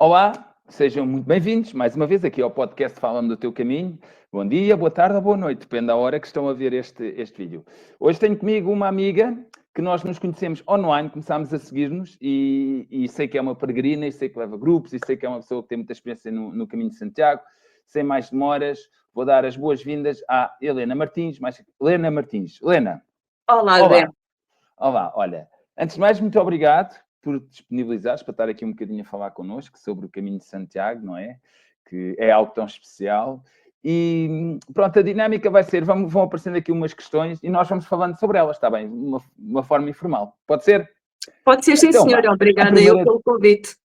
Olá, sejam muito bem-vindos mais uma vez aqui ao podcast Fala-me do Teu Caminho. Bom dia, boa tarde ou boa noite, depende da hora que estão a ver este vídeo. Hoje tenho comigo uma amiga que nós nos conhecemos online, começámos a seguir-nos e sei que é uma peregrina, e sei que leva grupos, e sei que é uma pessoa que tem muita experiência no Caminho de Santiago. Sem mais demoras, vou dar as boas-vindas à Helena Martins. Helena Martins. Helena. Olá, Zé. Olá, olha, antes de mais, muito obrigado por te disponibilizares para estar aqui um bocadinho a falar connosco sobre o Caminho de Santiago, não é? Que é algo tão especial. E pronto, a dinâmica vai ser, vão aparecendo aqui umas questões e nós vamos falando sobre elas, está bem? Uma forma informal. Pode ser? Pode ser, sim, então, senhora. Obrigada eu pelo convite.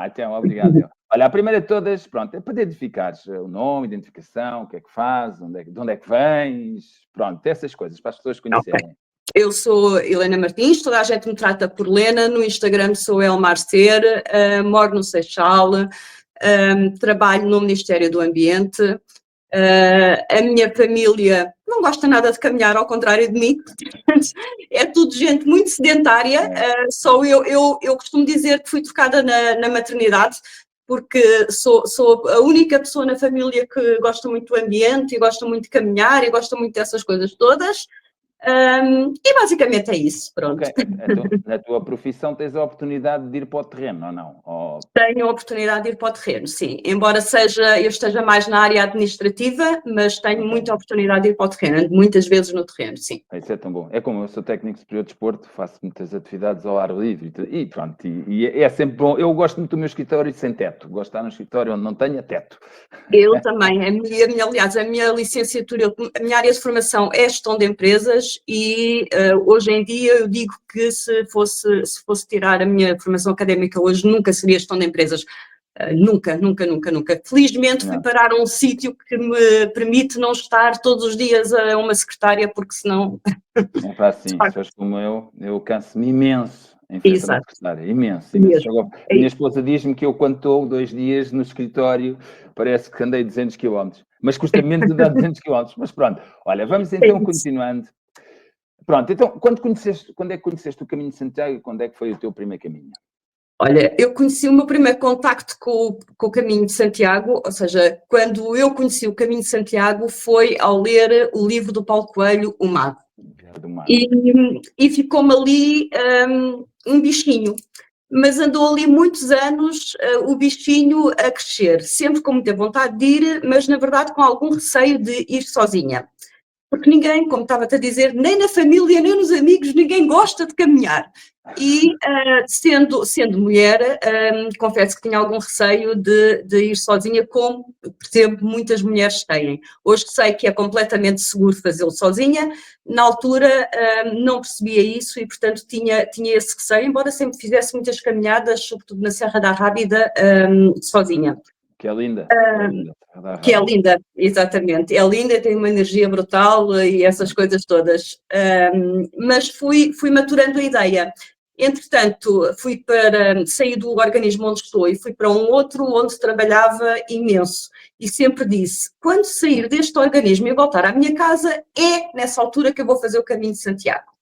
Então, obrigado eu. Olha, a primeira de todas, pronto, é para identificares o nome, identificação, o que é que fazes, de onde é que vens, pronto, essas coisas, para as pessoas conhecerem. Okay. Eu sou Helena Martins, toda a gente me trata por Lena, no Instagram sou Elmar Ser, moro no Seixal, trabalho no Ministério do Ambiente, a minha família não gosta nada de caminhar, ao contrário de mim, é tudo gente muito sedentária, só eu costumo dizer que fui tocada na maternidade, porque sou a única pessoa na família que gosta muito do ambiente e gosta muito de caminhar e gosta muito dessas coisas todas. E basicamente é isso, pronto. Ok, na tua profissão tens a oportunidade de ir para o terreno, ou não? Tenho a oportunidade de ir para o terreno, sim. Embora eu esteja mais na área administrativa, mas tenho muita oportunidade de ir para o terreno, ando muitas vezes no terreno, sim. Isso é tão bom. É como eu sou técnico superior de desporto, faço muitas atividades ao ar livre e pronto, e é sempre bom. Eu gosto muito do meu escritório sem teto, gosto de estar no escritório onde não tenha teto. Eu também, aliás, a minha licenciatura, a minha área de formação é gestão de empresas e hoje em dia eu digo que se fosse tirar a minha formação académica hoje, nunca seria gestão de empresas. Nunca. Felizmente fui parar a um sítio que me permite não estar todos os dias a uma secretária, porque senão... É para assim, se fores como eu canso-me imenso em frente a uma secretária, imenso. A minha esposa diz-me que eu, quando estou 2 dias no escritório, parece que andei 200 km, mas custa menos andar 200 km, mas pronto. Olha, vamos então continuando. Pronto, então, quando é que conheceste o Caminho de Santiago e quando é que foi o teu primeiro caminho? Olha, eu conheci o meu primeiro contacto com o Caminho de Santiago, ou seja, quando eu conheci o Caminho de Santiago foi ao ler o livro do Paulo Coelho, O Mago. E ficou-me ali um bichinho, mas andou ali muitos anos o bichinho a crescer, sempre com muita vontade de ir, mas na verdade com algum receio de ir sozinha. Porque ninguém, como estava-te a dizer, nem na família, nem nos amigos, ninguém gosta de caminhar. E sendo mulher, confesso que tinha algum receio de ir sozinha, como percebo muitas mulheres têm. Hoje sei que é completamente seguro fazê-lo sozinha, na altura não percebia isso e, portanto, tinha esse receio, embora sempre fizesse muitas caminhadas, sobretudo na Serra da Rábida, sozinha. Que é linda. Que é linda, exatamente. É linda, tem uma energia brutal e essas coisas todas. Mas fui maturando a ideia. Entretanto, saí do organismo onde estou e fui para um outro onde trabalhava imenso. E sempre disse, quando sair deste organismo e voltar à minha casa, é nessa altura que eu vou fazer o Caminho de Santiago.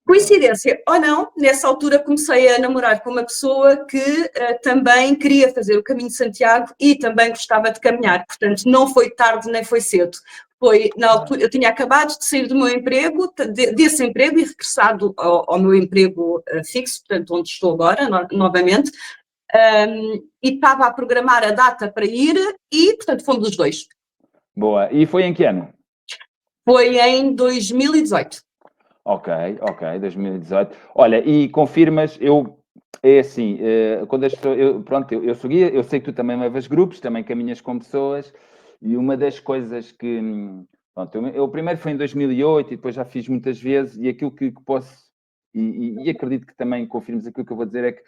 Coincidência ou não, nessa altura comecei a namorar com uma pessoa que também queria fazer o Caminho de Santiago e também gostava de caminhar, portanto não foi tarde nem foi cedo. Foi na altura, eu tinha acabado de sair do meu emprego, desse emprego e regressado ao meu emprego fixo, portanto onde estou agora, novamente, e estava a programar a data para ir e, portanto, fomos os dois. Boa. E foi em que ano? Foi em 2018. Ok, 2018. Olha, e confirmas, é assim, quando as pessoas, eu sou guia, eu sei que tu também levas grupos, também caminhas com pessoas, e uma das coisas que, pronto, eu primeiro foi em 2008 e depois já fiz muitas vezes, e aquilo que posso, e acredito que também confirmes aquilo que eu vou dizer, é que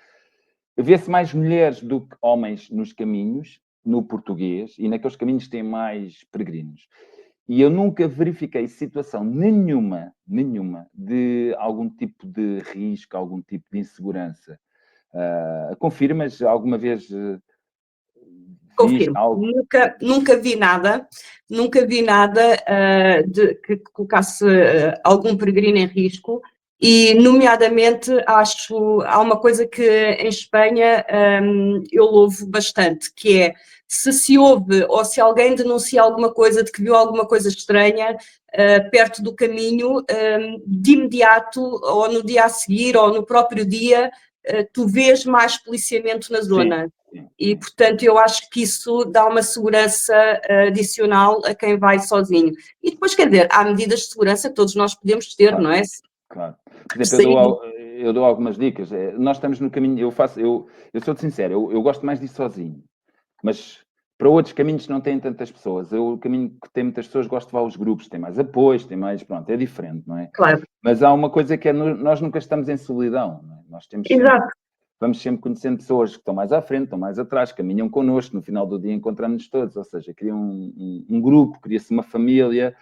vê-se mais mulheres do que homens nos caminhos, no português, e naqueles caminhos que têm mais peregrinos. E eu nunca verifiquei situação nenhuma de algum tipo de risco, algum tipo de insegurança. Confirmas alguma vez? Confirmo. Algo? Nunca vi nada que colocasse algum peregrino em risco. E, nomeadamente, há uma coisa que em Espanha eu louvo bastante, que é, se ouve ou se alguém denuncia alguma coisa de que viu alguma coisa estranha perto do caminho, de imediato, ou no dia a seguir, ou no próprio dia, tu vês mais policiamento na zona. Sim. E, portanto, eu acho que isso dá uma segurança adicional a quem vai sozinho. E depois, quer dizer, há medidas de segurança que todos nós podemos ter, Claro. não é? Claro. Por exemplo, eu dou algumas dicas. Nós estamos no caminho, eu sou-te sincero, eu gosto mais de ir sozinho, mas para outros caminhos não têm tantas pessoas. O caminho que tem muitas pessoas, gosto de levar os grupos, tem mais apoios, tem mais, pronto, é diferente, não é? Claro. Mas há uma coisa que é, nós nunca estamos em solidão, não é? Nós temos sempre, vamos sempre conhecendo pessoas que estão mais à frente, estão mais atrás, caminham connosco, no final do dia encontramos-nos todos, ou seja, cria um grupo, cria-se uma família.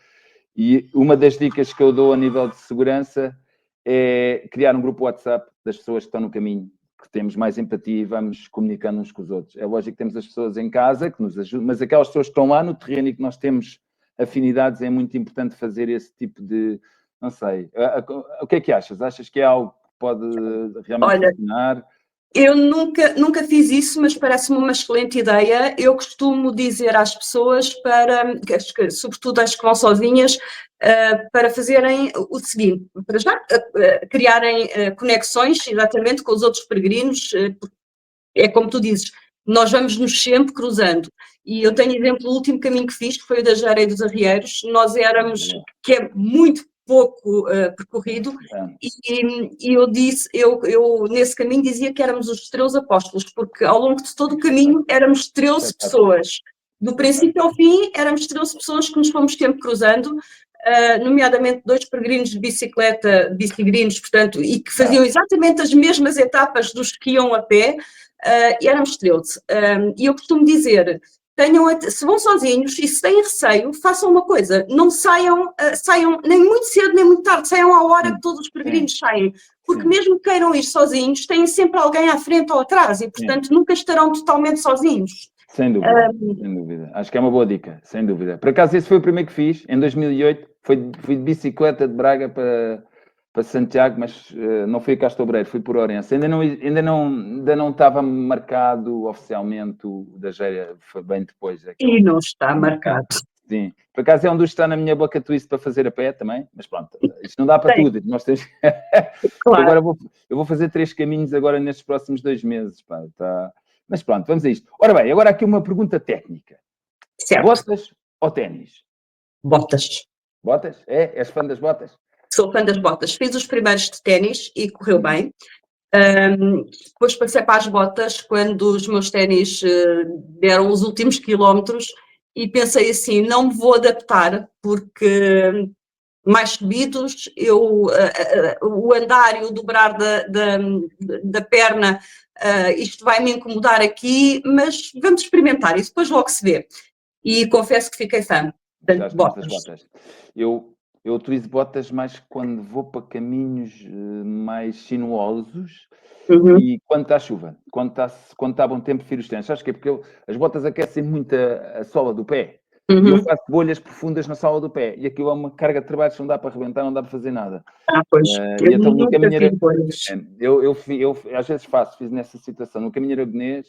E uma das dicas que eu dou a nível de segurança é criar um grupo WhatsApp das pessoas que estão no caminho, que temos mais empatia e vamos comunicando uns com os outros. É lógico que temos as pessoas em casa que nos ajudam, mas aquelas pessoas que estão lá no terreno e que nós temos afinidades, é muito importante fazer esse tipo de, não sei, o que é que achas? Achas que é algo que pode realmente funcionar? Eu nunca fiz isso, mas parece-me uma excelente ideia. Eu costumo dizer às pessoas, sobretudo as que vão sozinhas, para fazerem o seguinte, para já criarem conexões exatamente com os outros peregrinos, é como tu dizes, nós vamos-nos sempre cruzando. E eu tenho exemplo, o último caminho que fiz, que foi o da Jareia dos Arrieiros, nós éramos, que é muito pouco percorrido, e eu nesse caminho dizia que éramos os 13 apóstolos, porque ao longo de todo o caminho éramos 13 pessoas. Do princípio ao fim, éramos 13 pessoas que nos fomos sempre cruzando, nomeadamente 2 peregrinos de bicicleta, bicigrinos, portanto, e que faziam exatamente as mesmas etapas dos que iam a pé, e éramos 13. E eu costumo dizer, se vão sozinhos e se têm receio, façam uma coisa, não saiam nem muito cedo nem muito tarde, saiam à hora que todos os peregrinos saem, porque mesmo que queiram ir sozinhos, têm sempre alguém à frente ou atrás e, portanto, nunca estarão totalmente sozinhos. Sem dúvida, sem dúvida. Acho que é uma boa dica, sem dúvida. Por acaso, esse foi o primeiro que fiz, em 2008, fui de bicicleta de Braga para Santiago, mas não fui a Castro Obreiro, fui por Ourense. Ainda não estava marcado oficialmente o da Géria, foi bem depois. E não está marcado. Sim. Por acaso é um dos que está na minha bucket list para fazer a pé também, mas pronto, isto não dá para tudo. Nós temos... Claro. Agora eu vou fazer 3 caminhos agora nestes próximos 2 meses. Pá, tá... Mas pronto, vamos a isto. Ora bem, agora aqui uma pergunta técnica. Certo. Botas ou ténis? Botas. Botas? É? És fã das botas? Sou fã das botas. Fiz os primeiros de ténis e correu bem. Depois passei para as botas quando os meus ténis deram os últimos quilómetros e pensei assim, não me vou adaptar porque mais subidos, o andar e o dobrar da perna, isto vai me incomodar aqui, mas vamos experimentar e depois logo se vê. E confesso que fiquei fã de botas. Eu utilizo botas mais quando vou para caminhos mais sinuosos e quando está chuva. Quando está bom tempo, prefiro os ténis. Acho que é porque as botas aquecem muito a sola do pé. E eu faço bolhas profundas na sola do pé. E aquilo é uma carga de trabalho que não dá para arrebentar, não dá para fazer nada. Pois. E então, no caminho eu às vezes fiz nessa situação. No caminho aragonês,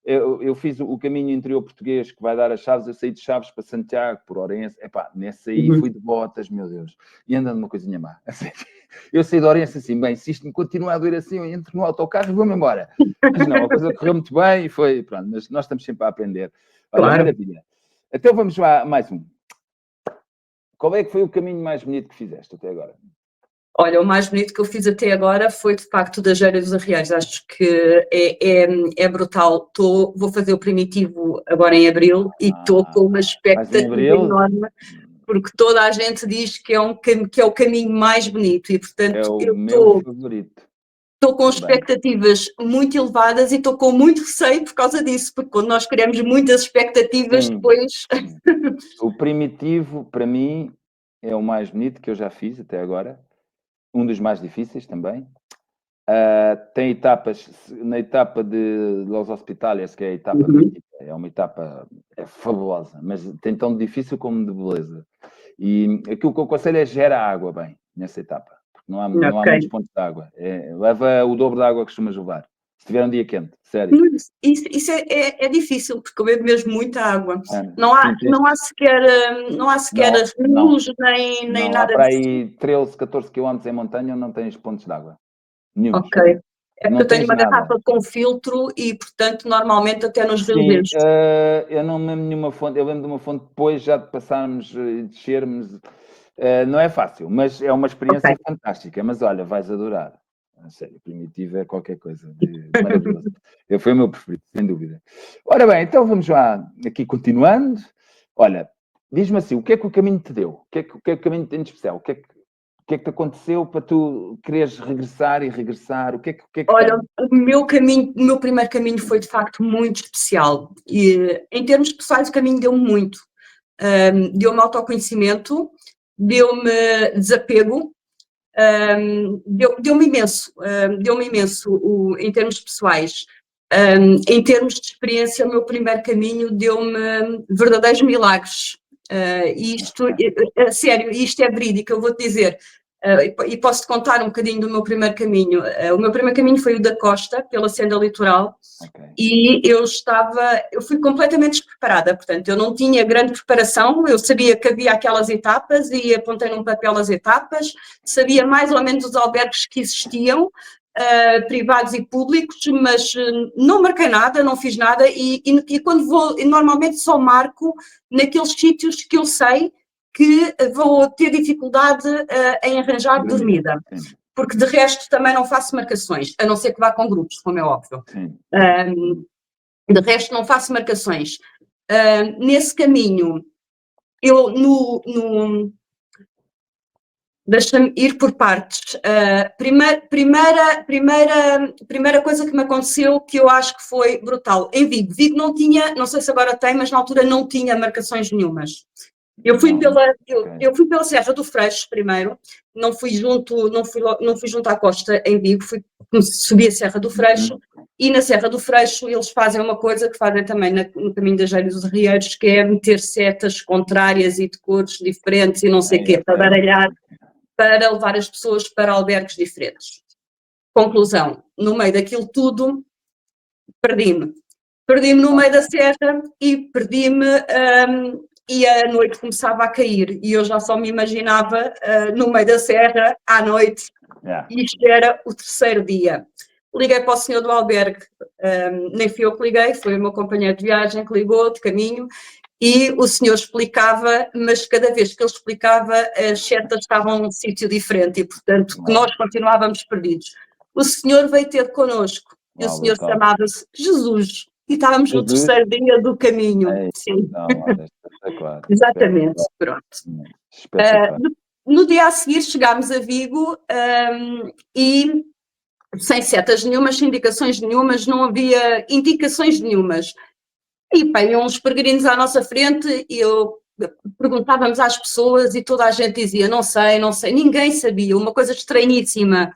eu fiz o caminho interior português que vai dar as Chaves, eu saí de Chaves para Santiago, por Ourense, nessa aí fui de botas, meu Deus, e andando uma coisinha má. Eu saí de Ourense assim, bem, se isto me continua a doer assim, eu entro no autocarro e vou-me embora. Mas não, a coisa correu muito bem e foi, pronto, mas nós estamos sempre a aprender. Olha, claro. Maravilha. Então vamos lá a mais um. Qual é que foi o caminho mais bonito que fizeste até agora? Olha, o mais bonito que eu fiz até agora foi, de facto, o da Jareia dos Arrieiros. Acho que é brutal. Vou fazer o primitivo agora em abril e estou com uma expectativa enorme, porque toda a gente diz que é o caminho mais bonito e, portanto, é o meu favorito. Estou com expectativas muito elevadas e estou com muito receio por causa disso, porque quando nós criamos muitas expectativas, depois... O primitivo, para mim, é o mais bonito que eu já fiz até agora. Um dos mais difíceis também. Tem etapas, na etapa de Los Hospitales, que é a etapa mítica, é uma etapa fabulosa, mas tem tão difícil como de beleza. E aquilo que eu aconselho é gera água bem nessa etapa, Não há muitos pontos de água. Leva o dobro de água que costumas levar. Se tiver um dia quente, sério. Isso é difícil, porque eu bebo mesmo muita água. Não há sequer rios, nem nada. Há para aí 13, 14 km em montanha, não tens pontos de água. Nenhum. Ok. É porque eu tenho uma garrafa com filtro e, portanto, normalmente até nos rios. Eu não me lembro de nenhuma fonte. Eu lembro de uma fonte depois já de passarmos e descermos. Não é fácil, mas é uma experiência fantástica. Mas olha, vais adorar. A sério, Primitivo é qualquer coisa de maravilhoso. Foi o meu preferido, sem dúvida. Ora bem, então vamos lá aqui continuando. Olha, diz-me assim, o que é que o caminho te deu? O que é que o caminho tem de especial? O que é que te aconteceu para tu quereres regressar e regressar? O que é que Olha, o meu primeiro caminho foi de facto muito especial. E, em termos pessoais, o caminho deu-me muito. Deu-me autoconhecimento, deu-me desapego, deu-me imenso. Deu-me imenso em termos pessoais. Em termos de experiência, o meu primeiro caminho deu-me verdadeiros milagres. Sério, isto é verídico, eu vou-te dizer. E posso-te contar um bocadinho do meu primeiro caminho. O meu primeiro caminho foi o da Costa, pela Senda Litoral, e eu fui completamente despreparada, portanto, eu não tinha grande preparação, eu sabia que havia aquelas etapas e apontei num papel as etapas, sabia mais ou menos os albergues que existiam, privados e públicos, mas não marquei nada, não fiz nada, e quando vou, normalmente só marco naqueles sítios que eu sei que vou ter dificuldade em arranjar dormida, porque de resto também não faço marcações, a não ser que vá com grupos, como é óbvio. De resto não faço marcações. Nesse caminho, eu deixa-me ir por partes. Primeira coisa que me aconteceu que eu acho que foi brutal. Em Vigo. Vigo não tinha, não sei se agora tem, mas na altura não tinha marcações nenhumas. Eu fui pela Serra do Freixo primeiro, não fui junto à costa em Vigo, subi a Serra do Freixo, e na Serra do Freixo eles fazem uma coisa que fazem também no caminho das Geiras dos Arrieiros, que é meter setas contrárias e de cores diferentes e não sei o quê, para baralhar, para levar as pessoas para albergues diferentes. Conclusão, no meio daquilo tudo, perdi-me. Perdi-me no meio da serra e perdi-me, e a noite começava a cair e eu já só me imaginava no meio da serra, à noite, e isto era o terceiro dia. Liguei para o senhor do albergue, nem fui eu que liguei, foi o meu companheiro de viagem que ligou, de caminho, e o senhor explicava, mas cada vez que ele explicava, as setas estavam num sítio diferente e, portanto, nós continuávamos perdidos. O senhor veio ter connosco, e o senhor chamava-se Jesus, e estávamos no terceiro dia do caminho. Sim. Exatamente, pronto. No dia a seguir chegámos a Vigo e sem setas nenhumas, sem indicações nenhumas, não havia indicações nenhumas. E bem, uns peregrinos à nossa frente e perguntávamos às pessoas e toda a gente dizia não sei, ninguém sabia, uma coisa estranhíssima.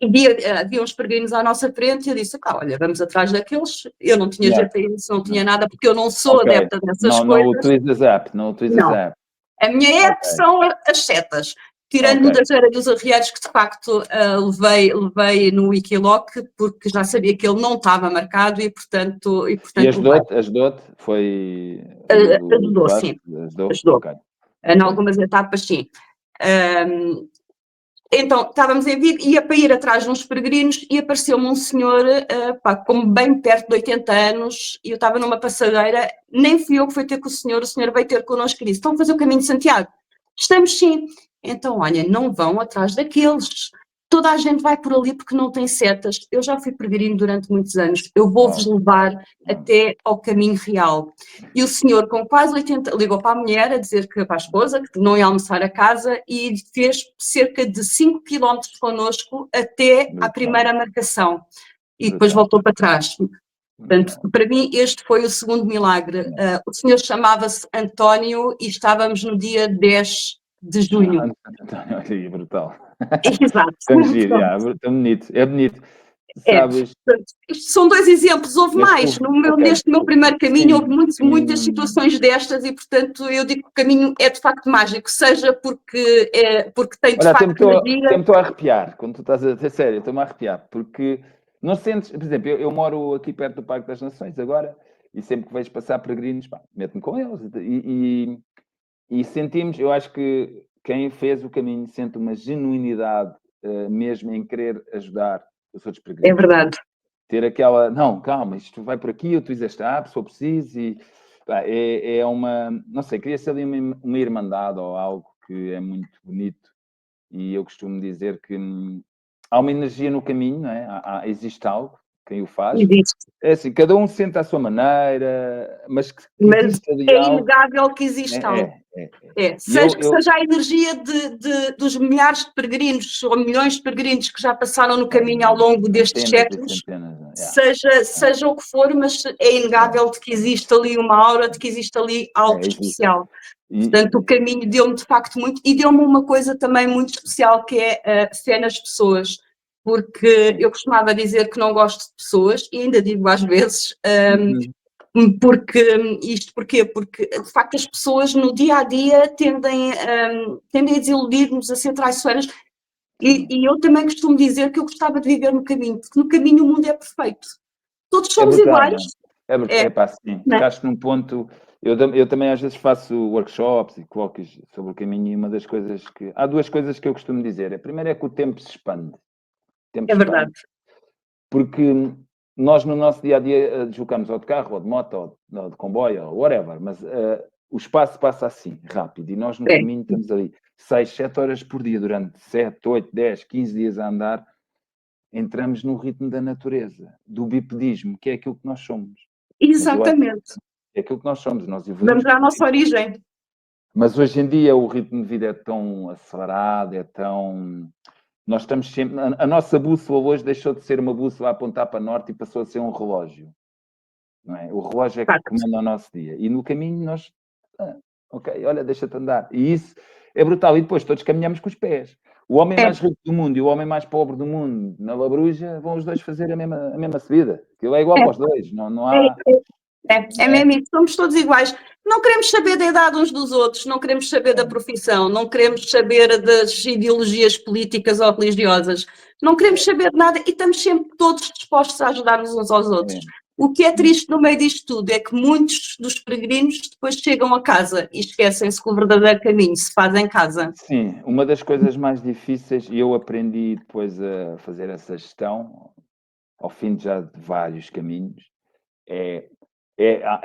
Havia uns peregrinos à nossa frente e eu disse, olha, vamos atrás daqueles. Eu não tinha GPS, não tinha nada, porque eu não sou adepta dessas coisas. Não utilizas a app, app. A minha app são as setas. Tirando-me das Geiras dos Arrieiros, que de facto levei no Wikiloc, porque já sabia que ele não estava marcado e portanto e ajudou-te? Foi... Ajudou, sim. Ajudou. Em algumas etapas, sim. Então, estávamos em Vigo, ia para ir atrás de uns peregrinos e apareceu-me um senhor, como bem perto de 80 anos, e eu estava numa passadeira, nem fui eu que fui ter com o senhor veio ter connosco e disse, estão a fazer o caminho de Santiago? Estamos sim. Então, olha, não vão atrás daqueles. Toda a gente vai por ali porque não tem setas. Eu já fui peregrino durante muitos anos. Eu vou-vos levar até ao caminho real. E o senhor, com quase 80, ligou para a mulher a dizer que para a esposa, que não ia almoçar a casa e fez cerca de 5 km connosco até à primeira marcação. E depois voltou para trás. Portanto, para mim, este foi o segundo milagre. O senhor chamava-se António e estávamos no dia 10 de junho. António, olha aí, brutal. Exato. Tão giro, tão bonito. É bonito. sabes... Isto são 2 exemplos, houve mais. Neste meu primeiro caminho houve muitas situações destas e, portanto, eu digo que o caminho é de facto mágico, seja porque tem de facto magia... Até me estou a arrepiar, quando tu estás a dizer sério, estou-me a arrepiar, porque não sentes... Por exemplo, eu moro aqui perto do Parque das Nações agora, e sempre que vejo passar peregrinos, meto-me com eles, e sentimos, eu acho que quem fez o caminho sente uma genuinidade mesmo em querer ajudar os outros peregrinos. É verdade. Ter aquela, não, calma, isto vai por aqui, eu utilizo esta app, se for preciso, e é uma, não sei, cria-se ali uma irmandade ou algo que é muito bonito, e eu costumo dizer que há uma energia no caminho, não é? Existe algo, quem o faz. Existe. É assim, cada um sente à sua maneira, mas que existe ali é algo. Inegável que existe algo. Seja a energia dos milhares de peregrinos ou milhões de peregrinos que já passaram no caminho ao longo destes séculos, seja o que for, mas é inegável de que existe ali uma aura, de que existe ali algo especial. Portanto, o caminho deu-me de facto muito, e deu-me uma coisa também muito especial, que é a fé nas pessoas, porque eu costumava dizer que não gosto de pessoas, e ainda digo às vezes... Porquê? Porque, de facto, as pessoas no dia-a-dia tendem a desiludir-nos, a ser traiçoeiras, e eu também costumo dizer que eu gostava de viver no caminho, porque no caminho o mundo é perfeito. Todos somos iguais. Sim. Tocaste num ponto... Eu também às vezes faço workshops e colóquios sobre o caminho, e uma das coisas que... Há 2 coisas que eu costumo dizer. A primeira é que o tempo se expande. Verdade. Porque... Nós, no nosso dia-a-dia, deslocamos ou de carro, ou de moto, ou de comboio, ou whatever, mas o espaço passa assim, rápido, e nós no caminho estamos ali 6, 7 horas por dia, durante 7, 8, 10, 15 dias a andar, entramos no ritmo da natureza, do bipedismo, que é aquilo que nós somos. Exatamente. É aquilo que nós somos, nós evoluímos. Vamos à nossa origem. Mas hoje em dia o ritmo de vida é tão acelerado, é tão... Nós estamos sempre... A nossa bússola hoje deixou de ser uma bússola a apontar para norte e passou a ser um relógio. Não é? O relógio é que comanda o nosso dia. E no caminho nós... ok, olha, deixa-te andar. E isso é brutal. E depois todos caminhamos com os pés. O homem mais rico do mundo e o homem mais pobre do mundo, na Labruja, vão os 2 fazer a mesma subida. Aquilo é igual para os 2. Não há... É mesmo isso. Somos todos iguais. Não queremos saber da idade uns dos outros, não queremos saber da profissão, não queremos saber das ideologias políticas ou religiosas, não queremos saber de nada, e estamos sempre todos dispostos a ajudar-nos uns aos outros. O que é triste no meio disto tudo é que muitos dos peregrinos depois chegam a casa e esquecem-se que o verdadeiro caminho se faz em casa. Sim, uma das coisas mais difíceis, e eu aprendi depois a fazer essa gestão, ao fim de vários caminhos,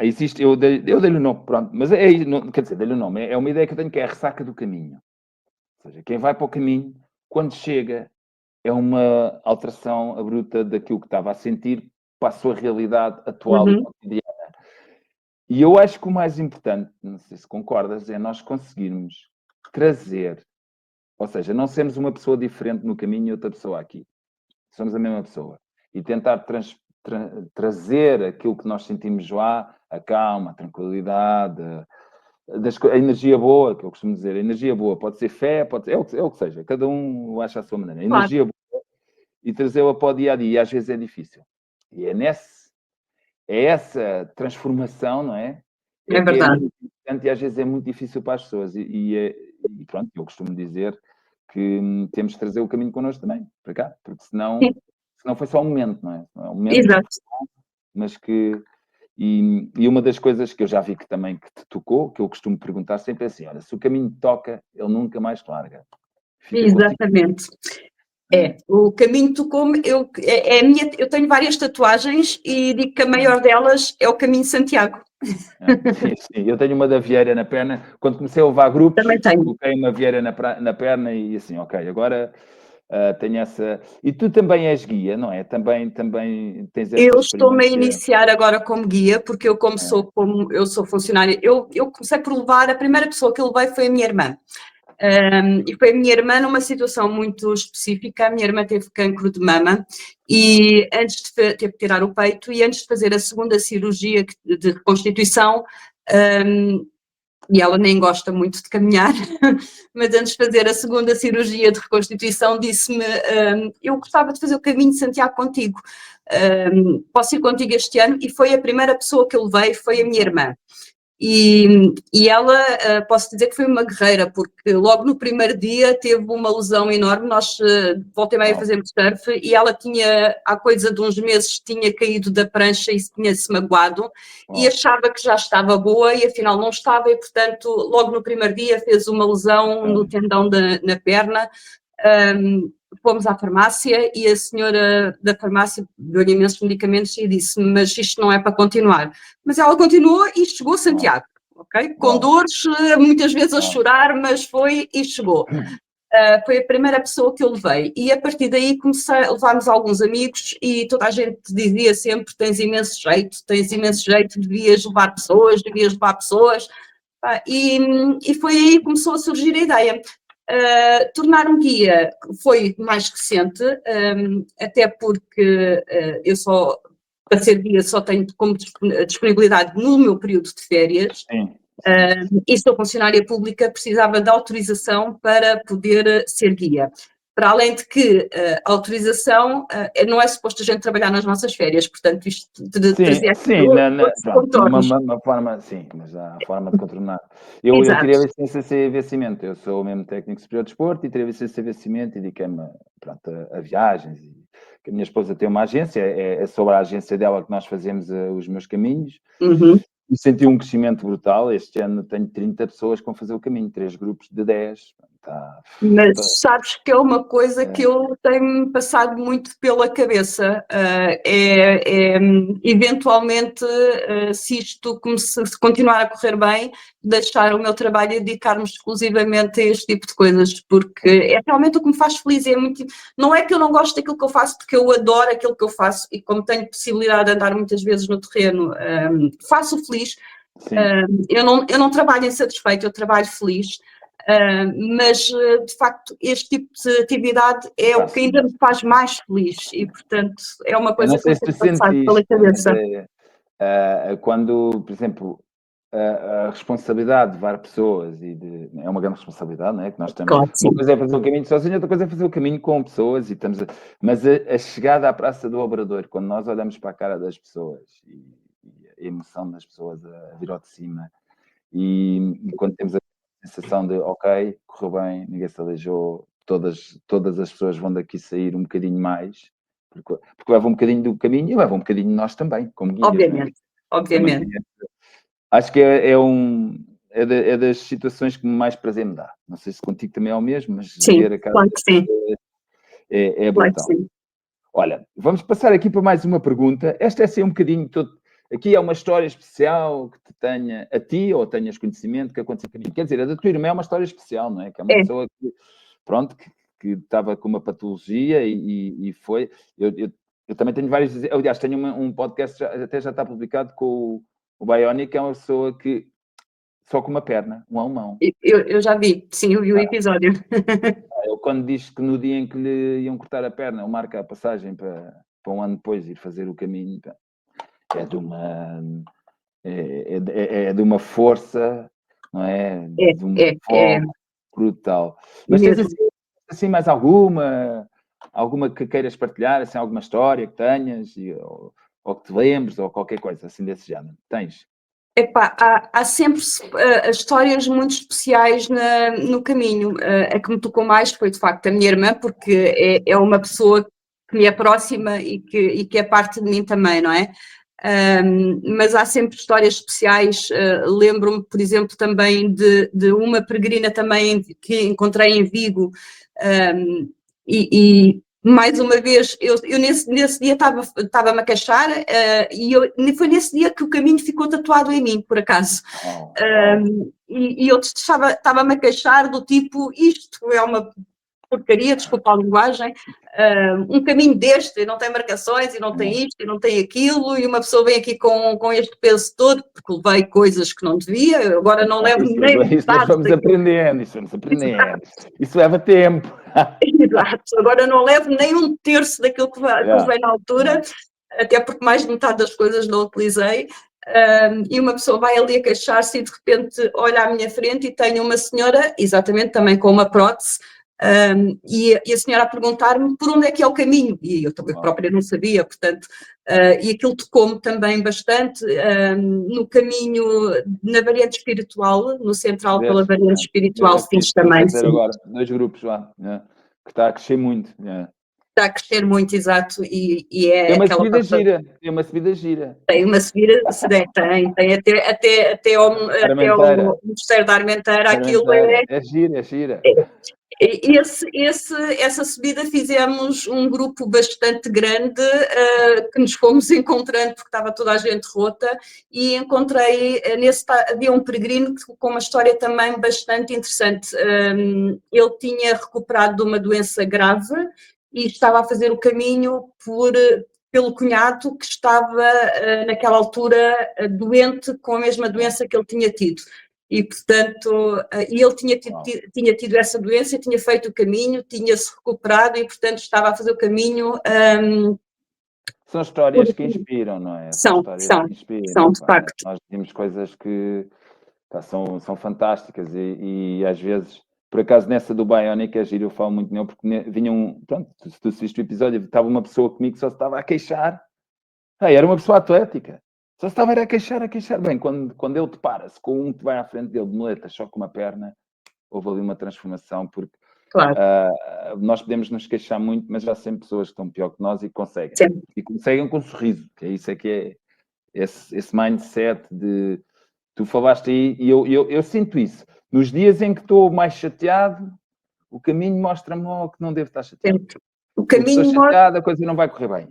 existe, eu dei-lhe o nome, pronto, mas quer dizer, dei-lhe o nome, é uma ideia que eu tenho, que é a ressaca do caminho. Ou seja, quem vai para o caminho, quando chega, é uma alteração abrupta daquilo que estava a sentir para a sua realidade atual e cotidiana. E eu acho que o mais importante, não sei se concordas, é nós conseguirmos trazer, ou seja, não sermos uma pessoa diferente no caminho e outra pessoa aqui. Somos a mesma pessoa. E tentar trazer aquilo que nós sentimos lá, a calma, a tranquilidade, a energia boa, que eu costumo dizer. A energia boa pode ser fé, pode ser, é o que seja. Cada um acha a sua maneira. A energia boa, e trazê-la para o dia-a-dia. E às vezes é difícil. E é essa transformação, não é? É verdade. É muito importante, e às vezes é muito difícil para as pessoas. E pronto, eu costumo dizer que temos de trazer o caminho connosco também, para cá, porque senão foi só um momento, não é? É um momento. Exato. Mas que... E uma das coisas que eu já vi que também que te tocou, que eu costumo perguntar sempre é assim, olha, se o caminho te toca, ele nunca mais te larga. Exatamente. O caminho tocou-me, eu tenho várias tatuagens e digo que a maior delas é o caminho de Santiago. Sim, eu tenho uma da Vieira na perna. Quando comecei a levar grupos, coloquei uma Vieira na perna e assim, ok, agora tenho essa... E tu também és guia, não é? Também tens essa Eu estou-me a iniciar agora como guia, porque eu sou funcionária, eu comecei por levar, a primeira pessoa que eu levei foi a minha irmã. E foi a minha irmã numa situação muito específica. A minha irmã teve cancro de mama e teve que tirar o peito, e antes de fazer a segunda cirurgia de reconstituição, e ela nem gosta muito de caminhar, mas antes de fazer a segunda cirurgia de reconstituição disse-me, eu gostava de fazer o caminho de Santiago contigo, posso ir contigo este ano? E foi a primeira pessoa que eu levei, foi a minha irmã. E ela, posso dizer que foi uma guerreira, porque logo no primeiro dia teve uma lesão enorme, nós voltei meio a fazer surf, e ela tinha, há coisa de uns meses, tinha caído da prancha e tinha-se magoado, e achava que já estava boa, e afinal não estava, e portanto, logo no primeiro dia fez uma lesão no tendão na perna. Fomos à farmácia e a senhora da farmácia deu-lhe imensos medicamentos e disse, mas isto não é para continuar. Mas ela continuou e chegou a Santiago, ok? Com dores, muitas vezes a chorar, mas foi e chegou. Foi a primeira pessoa que eu levei e a partir daí levámos alguns amigos e toda a gente dizia sempre, tens imenso jeito, devias levar pessoas. E foi aí que começou a surgir a ideia. Tornar-me guia foi mais recente, até porque eu só, para ser guia, só tenho como disponibilidade no meu período de férias. E sou funcionária pública, precisava de autorização para poder ser guia. Para além de que a autorização não é suposto a gente trabalhar nas nossas férias, portanto isto de trazer uma forma, sim, mas há a forma de contornar. Eu tirei a licença de vencimento, eu sou mesmo técnico superior de desporto e tirei a licença de vencimento e dediquei-me a viagens. A minha esposa tem uma agência, é sobre a agência dela que nós fazemos os meus caminhos. E senti um crescimento brutal. Este ano tenho 30 pessoas que vão fazer o caminho, 3 grupos de 10. Mas sabes que é uma coisa que eu tenho passado muito pela cabeça, eventualmente, se isto se continuar a correr bem, deixar o meu trabalho e dedicar-me exclusivamente a este tipo de coisas, porque é realmente o que me faz feliz. Não é que eu não gosto daquilo que eu faço, porque eu adoro aquilo que eu faço e como tenho possibilidade de andar muitas vezes no terreno, faço feliz. Eu não trabalho insatisfeito, eu trabalho feliz. Mas de facto este tipo de atividade é o que ainda me faz mais feliz e portanto é uma coisa que me tem passado pela cabeça. Quando, por exemplo, a responsabilidade de levar pessoas é uma grande responsabilidade, não é? Que nós temos. Claro, uma coisa é fazer o caminho sozinho, outra coisa é fazer o caminho com pessoas mas a chegada à Praça do Obrador, quando nós olhamos para a cara das pessoas e a emoção das pessoas a vir ao de cima e quando temos a sensação de, ok, correu bem, ninguém se aleijou, todas as pessoas vão daqui sair um bocadinho mais, porque levam um bocadinho do caminho e levam um bocadinho de nós também, como guias. Obviamente. Acho que é das situações que mais prazer me dá. Não sei se contigo também é o mesmo, mas sim, ver a cara claro que sim. É brutal. Claro que sim. Olha, vamos passar aqui para mais uma pergunta. Esta é ser um bocadinho aqui é uma história especial que te tenha a ti ou tenhas conhecimento que aconteceu comigo. Quer dizer, a da tua irmã é uma história especial, não é? Que é uma pessoa que, pronto, que estava com uma patologia e foi... Eu também tenho vários... Aliás, tenho um podcast, até já está publicado, com o Bionic, que é uma pessoa que só com uma perna, um alemão. Eu já vi, sim, eu vi o episódio. Ele quando diz que no dia em que lhe iam cortar a perna, ele marca a passagem para um ano depois ir fazer o caminho... É de uma força, não é? De um foco brutal. Mas tens assim mais alguma que queiras partilhar, assim, alguma história que tenhas, ou que te lembres, ou qualquer coisa assim desse género? Tens? Epá, há sempre histórias muito especiais no caminho. A que me tocou mais foi, de facto, a minha irmã, porque é uma pessoa que me é próxima e que é parte de mim também, não é? Mas há sempre histórias especiais. Lembro-me, por exemplo, também de uma peregrina também que encontrei em Vigo, e mais uma vez, eu nesse dia estava-me a queixar, e foi nesse dia que o caminho ficou tatuado em mim, por acaso. E eu estava-me a queixar do tipo, isto é uma porcaria, desculpa a linguagem, um caminho deste, e não tem marcações, e não tem isto, e não tem aquilo, e uma pessoa vem aqui com este peso todo, porque levei coisas que não devia, agora não levo nem metade. Isso nós vamos aprendendo, isso leva tempo. Exato, agora não levo nem um terço daquilo que levei na altura, até porque mais de metade das coisas não utilizei. e uma pessoa vai ali a queixar-se e de repente olha à minha frente e tenho uma senhora, exatamente também com uma prótese, e a senhora a perguntar-me por onde é que é o caminho, e eu própria não sabia, portanto, e aquilo tocou-me também bastante, no caminho, na variante espiritual, no central pela variante espiritual, fiz também. Sim. Agora, 2 grupos lá, que está a crescer muito. Está a crescer muito, exato, e é tem uma aquela subida gira, tem uma subida gira. Tem uma subida, tem até ao Mosteiro da Armenteira, aquilo é... É gira. Essa subida fizemos um grupo bastante grande, que nos fomos encontrando, porque estava toda a gente rota, e encontrei, havia um peregrino com uma história também bastante interessante. Ele tinha recuperado de uma doença grave e estava a fazer o caminho pelo cunhado que estava, naquela altura, doente com a mesma doença que ele tinha tido. E, portanto, ele tinha tido essa doença, tinha feito o caminho, tinha-se recuperado e, portanto, estava a fazer o caminho. São histórias que inspiram, não é? São, de facto. Nós temos coisas que são fantásticas e às vezes, por acaso, nessa do Bionic, eu falo muito nele, porque vinham, pronto, se tu assististe o episódio, estava uma pessoa comigo que só se estava a queixar. Era uma pessoa atlética. Só se estava a queixar. Bem, quando ele depara-se com um que vai à frente dele de muleta, só com uma perna, houve ali uma transformação, porque claro. Nós podemos nos queixar muito, mas já há sempre pessoas que estão pior que nós e conseguem. Sim. E conseguem com um sorriso, que é isso que é esse mindset de... Tu falaste aí, e eu sinto isso. Nos dias em que estou mais chateado, o caminho mostra-me que não devo estar chateado. Sempre. O caminho estou chateado, a coisa não vai correr bem.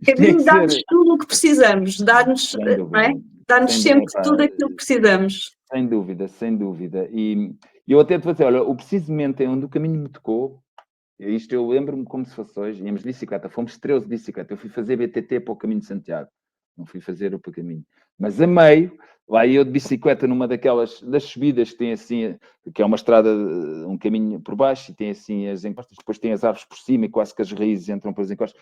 O caminho dá-nos tudo o que precisamos, dá-nos, não é? Dá-nos sempre tudo aquilo que precisamos. Sem dúvida. E eu até te vou dizer, olha, o precisamente onde o caminho me tocou, isto eu lembro-me como se fosse hoje, íamos de bicicleta, fomos 13 de bicicleta, eu fui fazer BTT para o caminho de Santiago, não fui fazer o para o caminho. Mas a meio, lá eu de bicicleta numa das subidas que tem assim, que é uma estrada, um caminho por baixo, e tem assim as encostas, depois tem as árvores por cima e quase que as raízes entram pelas encostas.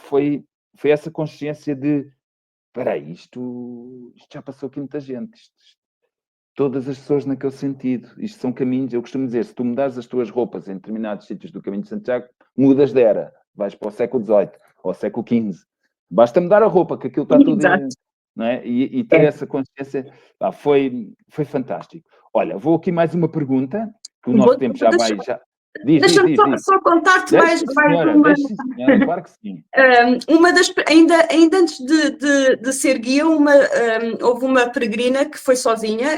Foi essa consciência de, espera aí, isto já passou aqui muita gente, todas as pessoas naquele sentido, isto são caminhos, eu costumo dizer, se tu mudares as tuas roupas em determinados sítios do caminho de Santiago, mudas de era, vais para o século XVIII ou ao século XV, basta mudar a roupa, que aquilo está tudo... Não é? E ter essa consciência, foi fantástico. Olha, vou aqui mais uma pergunta, que o nosso tempo já vai... Deixa-me só contar-te mais uma. Senhora, claro que sim. Ainda antes de ser guia, houve uma peregrina que foi sozinha,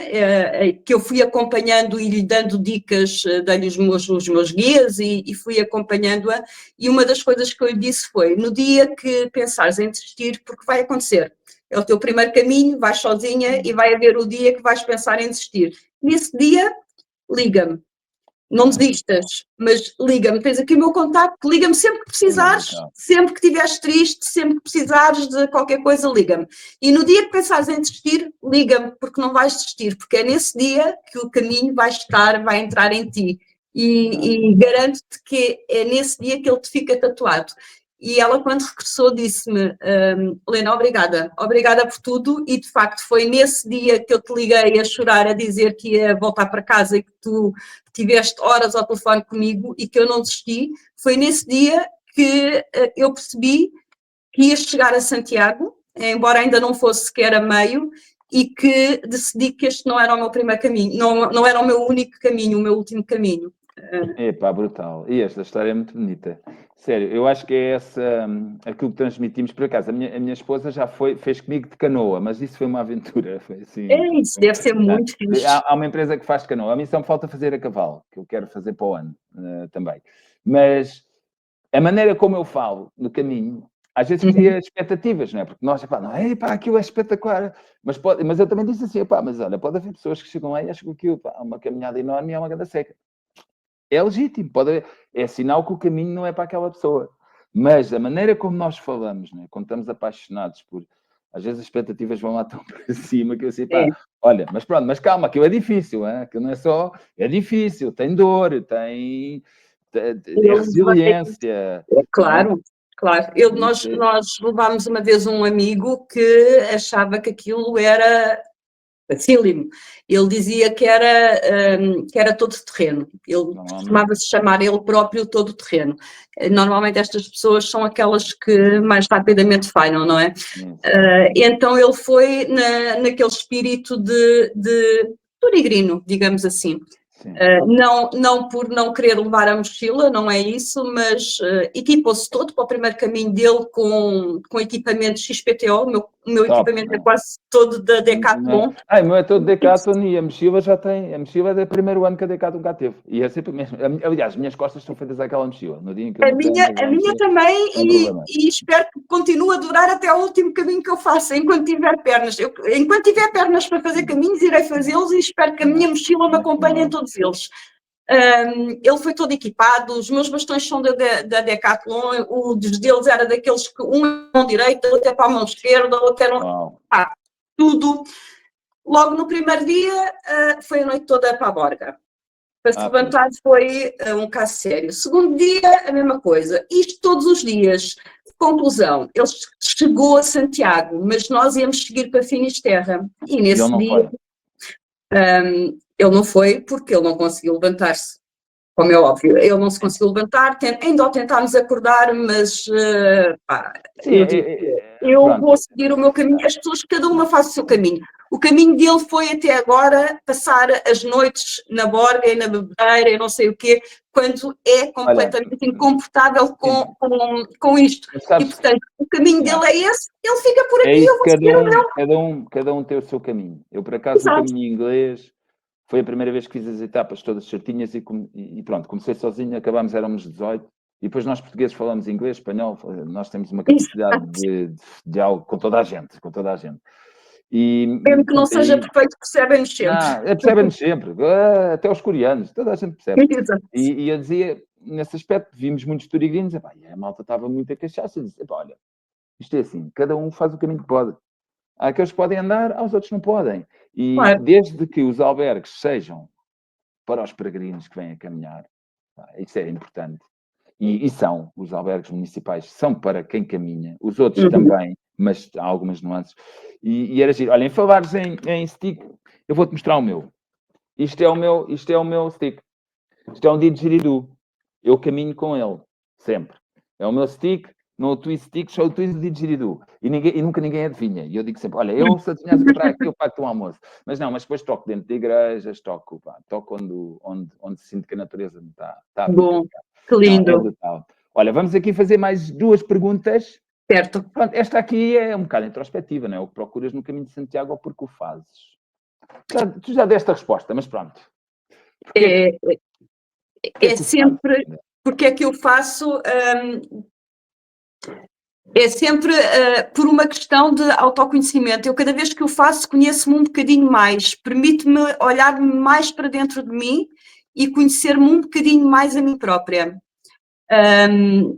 que eu fui acompanhando e lhe dando dicas, dei-lhe os meus guias e fui acompanhando-a, e uma das coisas que eu lhe disse foi, no dia que pensares em desistir, porque vai acontecer, é o teu primeiro caminho, vais sozinha e vai haver o dia que vais pensar em desistir. Nesse dia, liga-me. Não desistas, mas liga-me, tens aqui o meu contacto, liga-me sempre que precisares, sempre que estiveres triste, sempre que precisares de qualquer coisa, liga-me. E no dia que pensares em desistir, liga-me, porque não vais desistir, porque é nesse dia que o caminho vai entrar em ti. E garanto-te que é nesse dia que ele te fica tatuado. E ela, quando regressou, disse-me, Helena, obrigada por tudo, e de facto foi nesse dia que eu te liguei a chorar, a dizer que ia voltar para casa e que tu tiveste horas ao telefone comigo e que eu não desisti. Foi nesse dia que eu percebi que ia chegar a Santiago, embora ainda não fosse sequer a meio, e que decidi que este não era o meu primeiro caminho, não era o meu único caminho, o meu último caminho. Epá, brutal. E esta história é muito bonita. Sério, eu acho que é aquilo que transmitimos. Por acaso, a minha esposa já fez comigo de canoa, mas isso foi uma aventura. Foi assim, isso deve ser muito fixe. Há uma empresa que faz canoa. A mim só me falta fazer a cavalo, que eu quero fazer para o ano também. Mas a maneira como eu falo no caminho, às vezes cria expectativas, não é? Porque nós, aquilo é espetacular. Mas eu também disse assim, mas olha, pode haver pessoas que chegam lá e acham que aquilo é uma caminhada enorme e é uma grande seca. É legítimo, é sinal que o caminho não é para aquela pessoa. Mas a maneira como nós falamos, né? Quando estamos apaixonados por... Às vezes as expectativas vão lá tão para cima que eu sei, olha, mas calma, aquilo é difícil, aquilo não é só... É difícil, tem dor, é resiliência. Claro. Claro, nós levámos uma vez um amigo que achava que aquilo era facílimo. Ele dizia que era todo terreno. Ele costumava-se chamar ele próprio todo terreno. Normalmente estas pessoas são aquelas que mais rapidamente falham, não é? Então ele foi naquele espírito de peregrino, digamos assim. Não por não querer levar a mochila, não é isso, mas equipou-se todo para o primeiro caminho dele com equipamento XPTO. O meu equipamento é quase todo da Decathlon. O meu é todo Decathlon e a mochila a mochila é do primeiro ano que a Decathlon cá teve. E é sempre mesmo. Aliás, as minhas costas estão feitas àquela mochila. No dia em que a minha também, e espero que continue a durar até ao último caminho que eu faça, enquanto tiver pernas. Enquanto tiver pernas para fazer caminhos, irei fazê-los e espero que a minha mochila me acompanhe em todos eles. Ele foi todo equipado, os meus bastões são da Decathlon, o deles era daqueles que um é a mão direita, outro é para a mão esquerda, outro era tudo. Logo no primeiro dia foi a noite toda para a Borga. Para se levantar foi um caso sério. Segundo dia, a mesma coisa. Isto todos os dias. Conclusão, ele chegou a Santiago, mas nós íamos seguir para Finisterra. E nesse dia... ele não foi porque ele não conseguiu levantar-se, como é óbvio. Ele não se conseguiu levantar, ainda o tentámos acordar, mas eu vou seguir o meu caminho. As pessoas, cada uma faz o seu caminho. O caminho dele foi até agora passar as noites na Borga e na bebedeira e não sei o quê, quando é completamente incomportável com isto. E, portanto, o caminho dele é esse, ele fica por aqui, eu vou seguir o meu. Cada um tem o seu caminho. Eu, por acaso, o caminho inglês foi a primeira vez que fiz as etapas todas certinhas e pronto, comecei sozinho, acabámos, éramos 18. E depois nós portugueses falamos inglês, espanhol, nós temos uma capacidade de diálogo com toda a gente, Mesmo que não seja perfeito, percebem-nos sempre. Percebem-nos sempre, até os coreanos, toda a gente percebe. E eu dizia, nesse aspecto, vimos muitos peregrinos, e a malta estava muito a queixar-se, e disse, olha, isto é assim, cada um faz o caminho que pode. Há aqueles que podem andar, há os outros que não podem. E desde que os albergues sejam para os peregrinos que vêm a caminhar, isso é importante. E são, os albergues municipais são para quem caminha, os outros também, mas há algumas nuances. E era giro. Olha, em falares em stick, eu vou-te mostrar o meu. Isto é o meu stick. Isto é um didgeridoo. Eu caminho com ele, sempre. É o meu stick, no twist stick, só o twist didgeridoo. E nunca ninguém adivinha. E eu digo sempre, olha, se adivinhas encontrar aqui, eu pago-te um almoço. Mas depois toco dentro de igrejas, toco onde sinto que a natureza me está bom, que lindo. Olha, vamos aqui fazer mais 2 perguntas. Certo. Pronto, esta aqui é um bocado introspectiva, não é? O que procuras no caminho de Santiago ou porque o fazes? Tu já deste a resposta, mas pronto. É sempre... Porque é que eu faço... é sempre por uma questão de autoconhecimento. Eu, cada vez que eu faço, conheço-me um bocadinho mais. Permite-me olhar mais para dentro de mim e conhecer-me um bocadinho mais a mim própria.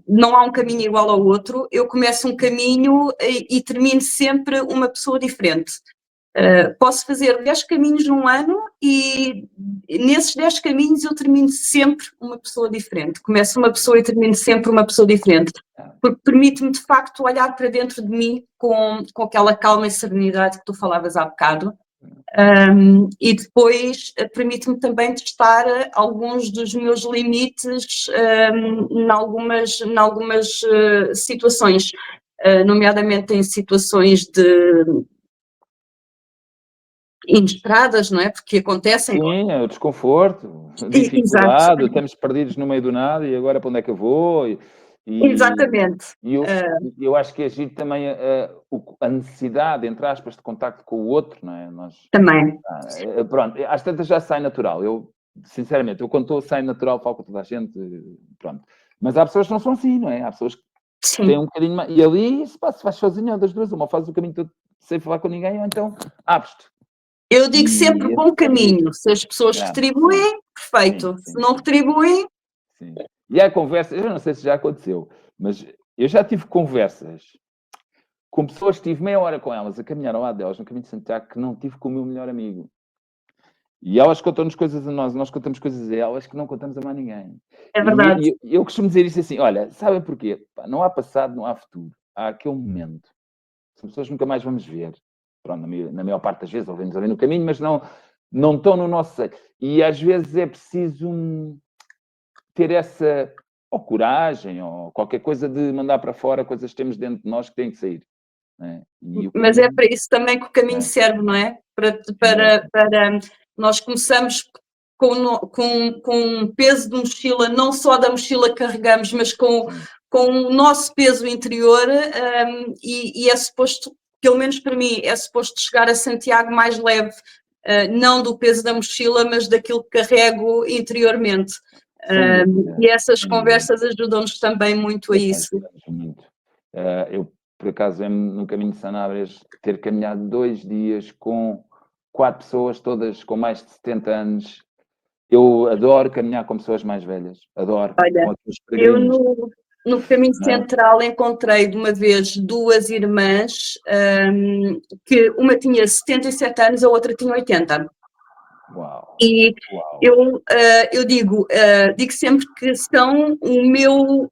Não há um caminho igual ao outro. Eu começo um caminho e termino sempre uma pessoa diferente. Posso fazer 10 caminhos num ano e nesses 10 caminhos eu termino sempre uma pessoa diferente. Começo uma pessoa e termino sempre uma pessoa diferente. Porque permite-me, de facto, olhar para dentro de mim com aquela calma e serenidade que tu falavas há bocado. E depois permite-me também testar alguns dos meus limites em algumas situações, nomeadamente em situações inesperadas, não é? Porque acontecem. Sim, é o desconforto, a dificuldade, estamos perdidos no meio do nada e agora para onde é que eu vou? Exatamente. E eu acho que é giro também a necessidade, entre aspas, de contacto com o outro, não é? Também. Pronto, às tantas já sai natural. Eu, sinceramente, quando saio natural, falo com toda a gente, pronto. Mas há pessoas que não são assim, não é? Há pessoas que têm um bocadinho mais... E ali, se faz sozinho, das duas, uma faz o caminho todo sem falar com ninguém, ou então abres-te. Eu digo sempre bom caminho. Se as pessoas retribuem, perfeito. Se não retribuem... Sim. E há conversas, eu não sei se já aconteceu, mas eu já tive conversas com pessoas que tive meia hora com elas a caminhar ao lado delas no caminho de Santiago que não tive com o meu melhor amigo. E elas contam-nos coisas a nós contamos coisas a elas que não contamos a mais ninguém. É verdade. E eu costumo dizer isto assim, olha, sabem porquê? Pá, não há passado, não há futuro. Há aquele momento. As pessoas nunca mais vamos ver. Pronto, na maior parte das vezes, ouvimos ali no caminho, mas não estão no nosso seio. E às vezes é preciso ter essa ou coragem ou qualquer coisa de mandar para fora coisas que temos dentro de nós que têm que sair. Né? Mas é para isso também que o caminho serve, não é? Para nós começamos com um peso de mochila, não só da mochila que carregamos, mas com o nosso peso interior, e é suposto, pelo menos para mim, é suposto chegar a Santiago mais leve, não do peso da mochila, mas daquilo que carrego interiormente. E essas conversas ajudam-nos também muito a isso. Muito. Eu, por acaso, no caminho de Sanabres, ter caminhado 2 dias com 4 pessoas, todas com mais de 70 anos. Eu adoro caminhar com pessoas mais velhas. Adoro. Olha, eu no caminho central encontrei de uma vez 2 irmãs, que uma tinha 77 anos, a outra tinha 80. Uau. E eu digo sempre que são o meu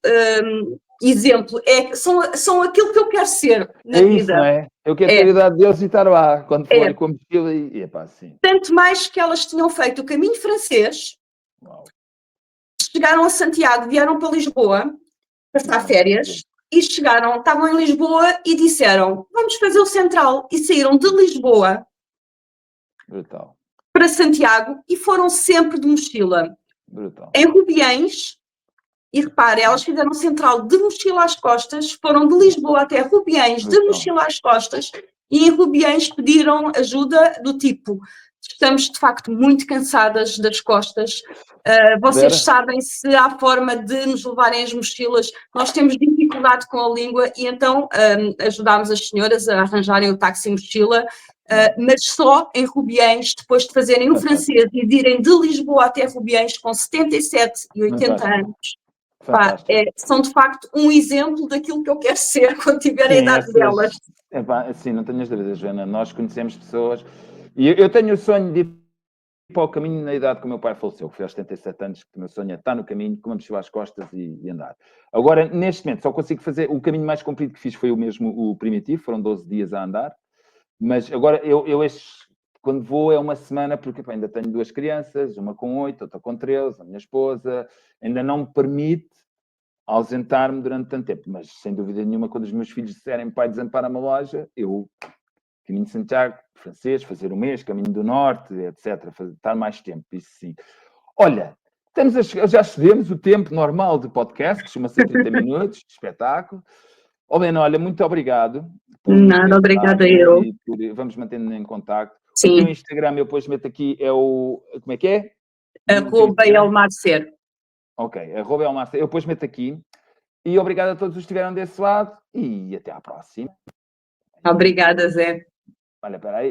exemplo, são aquilo que eu quero ser na vida. Isso, não é? Eu quero ter a idade de Deus e estar lá, quando for com a mochila e epá, assim. Tanto mais que elas tinham feito o caminho francês, chegaram a Santiago, vieram para Lisboa, passar férias, e estavam em Lisboa e disseram, vamos fazer o Central, e saíram de Lisboa Brutal. para Santiago e foram sempre de mochila. Brutal. Em Rubiães, e repare, elas fizeram Central de mochila às costas, foram de Lisboa até Rubiães de mochila às costas, e em Rubiães pediram ajuda do tipo, estamos de facto muito cansadas das costas, vocês sabem se há forma de nos levarem as mochilas, nós temos dificuldade com a língua e então ajudámos as senhoras a arranjarem o táxi mochila, mas só em Rubiães, depois de fazerem o francês e de irem de Lisboa até Rubiães com 77 e 80 anos. São de facto um exemplo daquilo que eu quero ser quando tiver a idade delas. Sim, não tenhas dúvidas, Joana. Nós conhecemos pessoas e eu tenho o sonho de ir para o caminho na idade que o meu pai faleceu, que foi aos 77 anos, que o meu sonho é estar no caminho, com uma mochila às costas e andar. Agora, neste momento, só consigo fazer o caminho mais comprido que fiz foi o mesmo, o primitivo, foram 12 dias a andar, mas agora quando vou é uma semana, porque ainda tenho 2 crianças, uma com 8, outra com 13, a minha esposa, ainda não me permite ausentar-me durante tanto tempo, mas sem dúvida nenhuma, quando os meus filhos disserem, pai, desampara uma loja, eu, caminho de Santiago, francês, fazer um mês, caminho do norte, etc., estar mais tempo, isso sim. Olha, já cedemos o tempo normal de podcast, que costuma ser 30 minutos, de espetáculo. Helena, olha, muito obrigado. Nada, obrigada eu. Vamos mantendo em contacto. Sim. O teu Instagram, eu depois meto aqui, como é que é? @elmarcer. Ok, @elmarcer. Eu depois meto aqui. E obrigado a todos os que estiveram desse lado e até à próxima. Obrigada, Zé. Olha, espera aí.